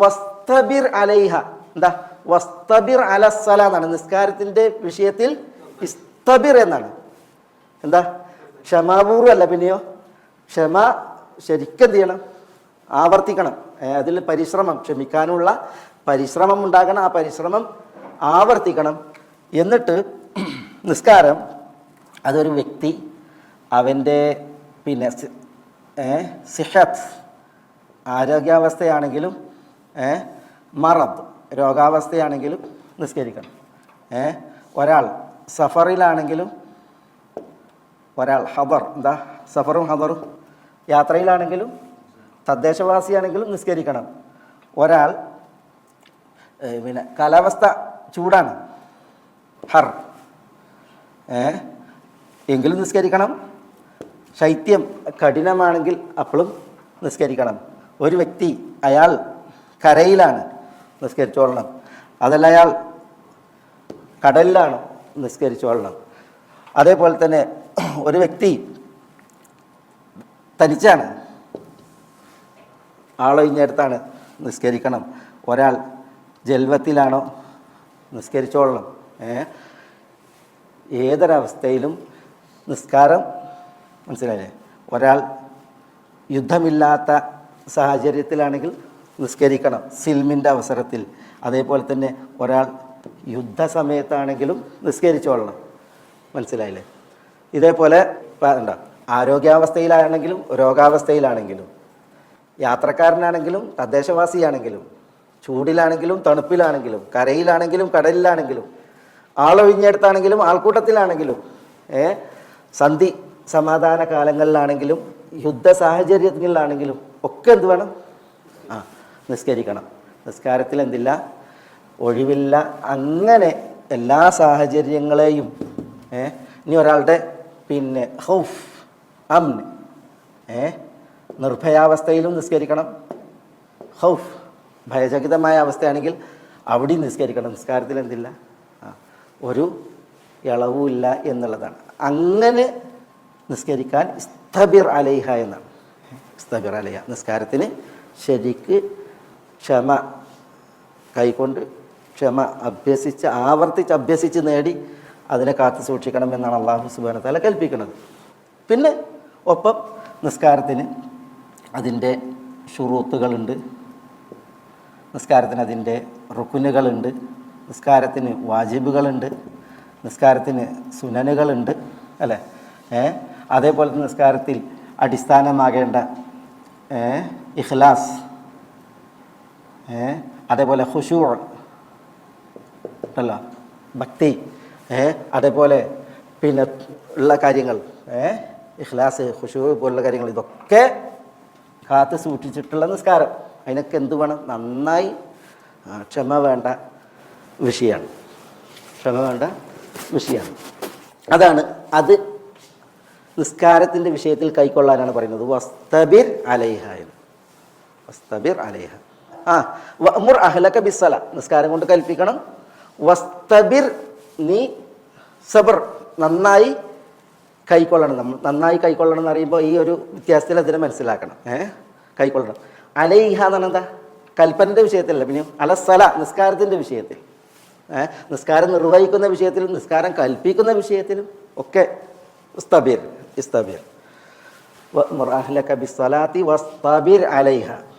വസ്തബിർ അലൈഹ, എന്താ വസ്തബിർ അലസ്സല എന്നാണ്. നിസ്കാരത്തിന്റെ വിഷയത്തിൽ ഇസ്തബിർ എന്നാണ്. എന്താ ക്ഷമാപൂർവം അല്ല, പിന്നെയോ ക്ഷമ ശരിക്കും എന്ത് ചെയ്യണം, ആവർത്തിക്കണം. അതിൽ പരിശ്രമം, ക്ഷമിക്കാനുള്ള പരിശ്രമം ഉണ്ടാകണം. ആ പരിശ്രമം ആവർത്തിക്കണം. എന്നിട്ട് നിസ്കാരം അതൊരു വ്യക്തി അവൻ്റെ പിന്നെ സിഹത്ത് ആരോഗ്യാവസ്ഥയാണെങ്കിലും മറദ് രോഗാവസ്ഥയാണെങ്കിലും നിസ്കരിക്കണം. ഒരാൾ സഫറിലാണെങ്കിലും, ഒരാൾ ഹദർ, എന്താ സഫറും ഹദറും, യാത്രയിലാണെങ്കിലും തദ്ദേശവാസിയാണെങ്കിലും നിസ്കരിക്കണം. ഒരാൾ പിന്നെ കാലാവസ്ഥ ചൂടാണ്, ഹർ, എങ്കിലും നിസ്കരിക്കണം. ശൈത്യം കഠിനമാണെങ്കിൽ അപ്പോഴും നിസ്കരിക്കണം. ഒരു വ്യക്തി അയാൾ കരയിലാണ്, നിസ്കരിച്ചോളണം. അതല്ല അയാൾ കടലിലാണ്, നിസ്കരിച്ചോളണം. അതേപോലെ തന്നെ ഒരു വ്യക്തി തനിച്ചാണ്, ആളൊഴിഞ്ഞെടുത്താണ്, നിസ്കരിക്കണം. ഒരാൾ ജൽവത്തിലാണോ, നിസ്കരിച്ചോളണം. ഏതൊരവസ്ഥയിലും നിസ്കാരം, മനസ്സിലായില്ലേ? ഒരാൾ യുദ്ധമില്ലാത്ത സാഹചര്യത്തിലാണെങ്കിൽ നിസ്കരിക്കണം, സിൽമിൻ്റെ അവസരത്തിൽ. അതേപോലെ തന്നെ ഒരാൾ യുദ്ധസമയത്താണെങ്കിലും നിസ്കരിച്ചോളണം, മനസ്സിലായില്ലേ? ഇതേപോലെ എന്താ ആരോഗ്യാവസ്ഥയിലാണെങ്കിലും രോഗാവസ്ഥയിലാണെങ്കിലും, യാത്രക്കാരനാണെങ്കിലും തദ്ദേശവാസിയാണെങ്കിലും, ചൂടിലാണെങ്കിലും തണുപ്പിലാണെങ്കിലും, കരയിലാണെങ്കിലും കടലിലാണെങ്കിലും, ആളൊഴിഞ്ഞെടുത്താണെങ്കിലും ആൾക്കൂട്ടത്തിലാണെങ്കിലും, സന്ധി സമാധാന കാലങ്ങളിലാണെങ്കിലും യുദ്ധ സാഹചര്യങ്ങളിലാണെങ്കിലും ഒക്കെ എന്ത് വേണം? നിസ്കരിക്കണം. നിസ്കാരത്തിൽ എന്തില്ല, ഒഴിവില്ല. അങ്ങനെ എല്ലാ സാഹചര്യങ്ങളെയും ഇനി ഒരാളുടെ പിന്നെ ഹൗഫ് അംൻ, നിർഭയാവസ്ഥയിലും നിസ്കരിക്കണം. ഹൗഫ് ഭയചകിതമായ അവസ്ഥയാണെങ്കിൽ അവിടെയും നിസ്കരിക്കണം. നിസ്കാരത്തിൽ എന്തില്ല, ഒരു ഇളവുമില്ല എന്നുള്ളതാണ്. അങ്ങനെ നിസ്കരിക്കാൻ ഇസ്തബിർ അലൈഹ എന്നാണ്. ഇസ്തബിർ അലൈഹ, നിസ്കാരത്തിന് ശരിക്ക് ക്ഷമ കൈകൊണ്ട് ക്ഷമ അഭ്യസിച്ച് ആവർത്തിച്ച് അഭ്യസിച്ച് നേടി അതിനെ കാത്തു സൂക്ഷിക്കണം എന്നാണ് അല്ലാഹു സുബ്ഹാനഹു വ തആല കൽപ്പിക്കുന്നത്. പിന്നെ ഒപ്പം നിസ്കാരത്തിന് അതിൻ്റെ ഷുറൂത്തുകളുണ്ട്, നിസ്കാരത്തിന് അതിൻ്റെ റുക്കുനുകളുണ്ട്, നിസ്കാരത്തിന് വാജിബുകളുണ്ട്, നിസ്കാരത്തിന് സുനനുകളുണ്ട്, അല്ലേ? അതേപോലെ തന്നെ നിസ്കാരത്തിൽ അടിസ്ഥാനമാകേണ്ട ഇഖ്ലാസ്, അതേപോലെ ഖുശൂ അല്ല ഭക്തി, അതേപോലെ പിന്നെ ഉള്ള കാര്യങ്ങൾ, ഇഖ്ലാസ്, ഖുശൂ പോലുള്ള കാര്യങ്ങൾ, ഇതൊക്കെ കാത്ത് സൂക്ഷിച്ചിട്ടുള്ള നിസ്കാരം. അതിനൊക്കെ എന്ത് വേണം? നന്നായി ക്ഷമ വേണ്ട വിഷയമാണ്. ക്ഷമ വേണ്ട വിഷയമാണ്. അതാണ് അത് നിസ്കാരത്തിൻ്റെ വിഷയത്തിൽ കൈക്കൊള്ളാനാണ് പറയുന്നത്. വസ്തബിർ അലൈഹ, വസ്തബിർ അലൈഹ. വഅ്മുർ അഹ്ലക ബിസ്സല, നിസ്കാരം കൊണ്ട് കൽപ്പിക്കണം. വസ്തബിർ, നീ സബർ നന്നായി കൈക്കൊള്ളണം. നമ്മൾ നന്നായി കൈക്കൊള്ളണം എന്ന് പറയുമ്പോൾ ഈ ഒരു വ്യത്യാസത്തിൽ അതിനെ മനസ്സിലാക്കണം. കൈക്കൊള്ളണം. അലൈഹ എന്ന് പറഞ്ഞാൽ എന്താ? കൽപ്പനൻ്റെ വിഷയത്തിലല്ല, പിന്നെ അലസ്സല നിസ്കാരത്തിൻ്റെ വിഷയത്തിൽ, നിസ്കാരം നിർവഹിക്കുന്ന വിഷയത്തിലും നിസ്കാരം കൽപ്പിക്കുന്ന വിഷയത്തിലും ഒക്കെ ഇസ്തബിർ, ഇസ്തബിർ. വഅ്മുർ അഹ്ലക ബിസ്സലാത്തി വസ്തബിർ അലൈഹ.